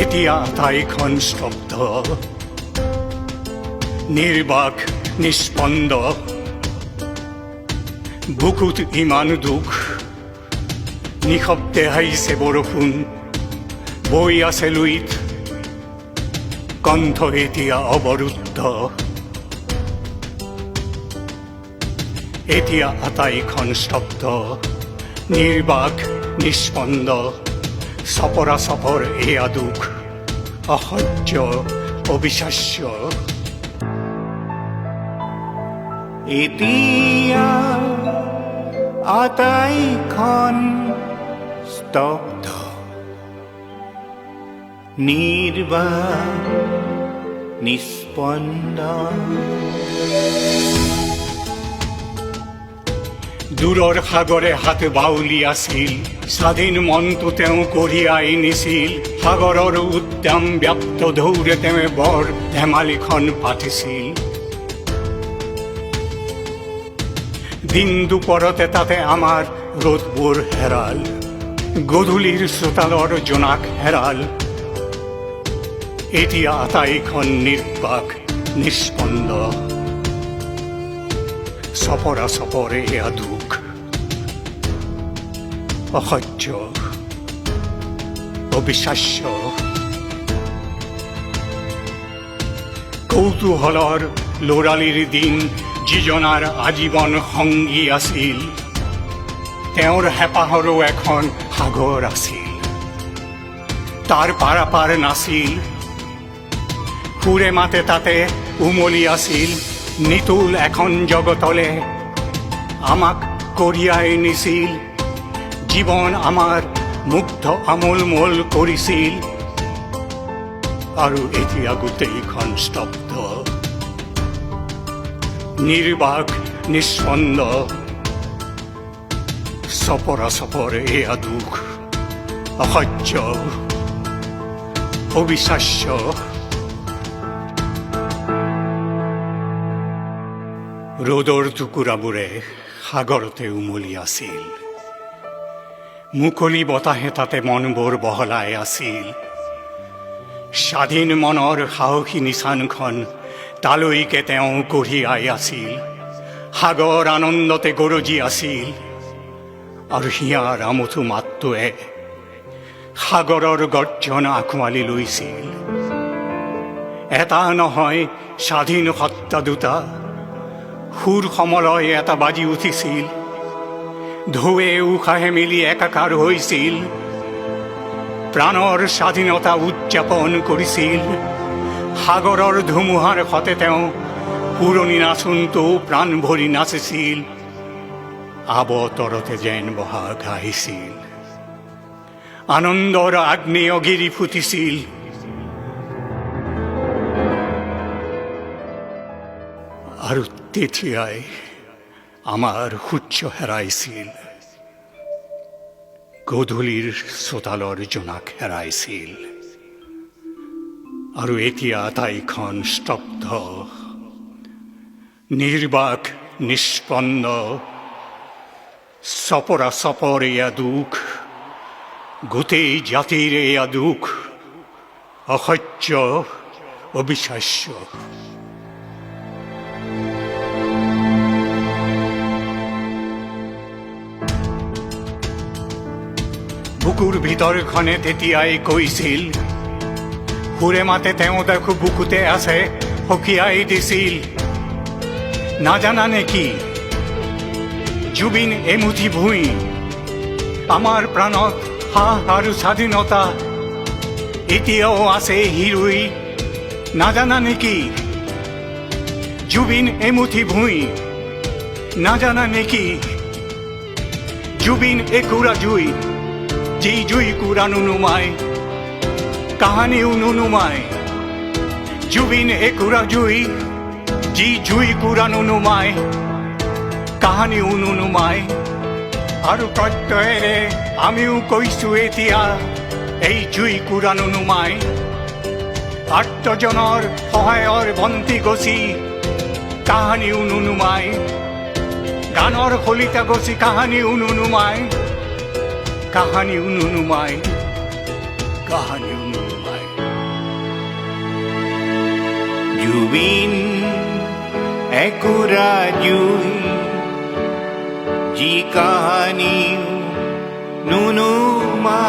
এতিয়া আটাইখন স্তব্ধ, নিৰ্বাক নিস্পন্দ। বুকুত ইমান দুখ, নিশব্দে আহিছে বৰষুণ, বৈ আছে লুইত, কণ্ঠ এতিয়া অৱৰুদ্ধ। এতিয়া আটাইখন স্তব্ধ, নিৰ্বাক নিস্পন্দ। চপৰা চপৰ এয়া দুখ, অসহ্য অবিশ্বাস্য। এতিয়া আটাইখন স্তব্ধ, নিৰ্বাক নিস্পন্দ। দূৰৰ সাগৰে হাত বাউলি আছিল, স্বাধীন মনটো তেওঁ কঢ়িয়াই নিছিল। সাগৰৰ উদ্যাম ব্যক্ত ঢৌৰে তেওঁ বৰ ধেমালিখন পাতিছিল। দিন দুপৰতে তাতে আমাৰ ৰ'দবোৰ হেৰাল, গধূলিৰ চোতালৰ জোনাক হেৰাল। এতিয়া আটাইখন নিৰ্বাক নিস্পন্দ। চপৰা চপৰে এয়া দুখ, অসহ্য অবিশ্বাস্য। কৌতূহলৰ ল'ৰালিৰ দিন, যিজনাৰ আজীৱন সংগী আছিল। তেওঁৰ হেঁপাহৰো এখন সাগৰ আছিল, তাৰ পাৰাপাৰ নাছিল। সুৰে মাতে তাতে উমলি আছিল, নিতুল এখন জগতলে আমাক কঢ়িয়াই নিছিল। জীৱন আমাৰ মুগ্ধ আমোলমোল কৰিছিল। আৰু এতিয়া গোটেইখন স্তব্ধ, নিৰ্বাক নিস্পন্দ। চপৰা চপৰ এয়া দুখ, অসহ্য অবিশ্বাস্য। ৰ'দৰ টুকুৰাবোৰে সাগৰতে উমলি আছিল, মুকলি বতাহে তাতে মনবোৰ বহলাই আছিল। স্বাধীন মনৰ সাহসী নিচানখন তালৈকে তেওঁ কঢ়িয়াই আছিল। সাগৰ আনন্দতে গৰজি আছিল, আৰু হিয়াৰ আমঠু মাতটোৱে সাগৰৰ গৰ্জন আঁকোৱালি লৈছিল। এটা নহয় স্বাধীন সত্তা দুটা, সুৰ সমলয় এটা বাজি উঠিছিল। ঢৌৱে উশাহে মিলি একাকাৰ হৈছিল, প্ৰাণৰ স্বাধীনতা উদযাপন কৰিছিল। সাগৰৰ ধুমুহাৰ সতে তেওঁ পুৰণি নাচোনটো প্ৰাণ ভৰি নাচিছিল। আৱতৰতে যেন বহাগ আহিছিল, আনন্দৰ আগ্নেয় গিৰি ফুটিছিল। আৰু তেতিয়াই আমাৰ সূৰ্য হেৰাইছিল, গধূলিৰ চোতালৰ জোনাক হেৰাইছিল। আৰু এতিয়া আটাইখন স্তব্ধ, নিৰ্বাক নিস্পন্দ। চপৰা চপৰ এয়া দুখ, গোটেই জাতিৰ এয়া দুখ, অসহ্য অবিশ্বাস্য। বুকুৰ ভিতৰখনে তেতিয়াই কৈছিল, সুৰে মাতে তেওঁ দেখো বুকুতে আছে, সকীয়াই দিছিল। নাজানা নেকি জুবিন এমুঠি ভূঁই, আমাৰ প্ৰাণত সাহ আৰু স্বাধীনতা এতিয়াও আছে হিৰুই। নাজানা নেকি জুবিন এমুঠি ভূঁই, নাজানা নেকি জুবিন একুৰা জুই, যি জুই কুৰা নুনুমায়, কাহানিও নুনুমায়। জুবিন একুৰা জুই, যি জুই কুৰা নুনুমায়, কাহানিও নুনুমায়। আৰু প্ৰত্যয়েৰে আমিও কৈছো এতিয়া, এই জুই কুৰা নুনুমায়। আৰ্তজনৰ সহায়ৰ বন্তি গছি, কাহানিও নুনুমায়। গানৰ শলিতা গছি, কাহানিও নুনুমায়, কাহানিও নুনুমায়, কাহানিও নুনুমায়। জুবিন একুৰা জুই যি কাহানী নুনুমা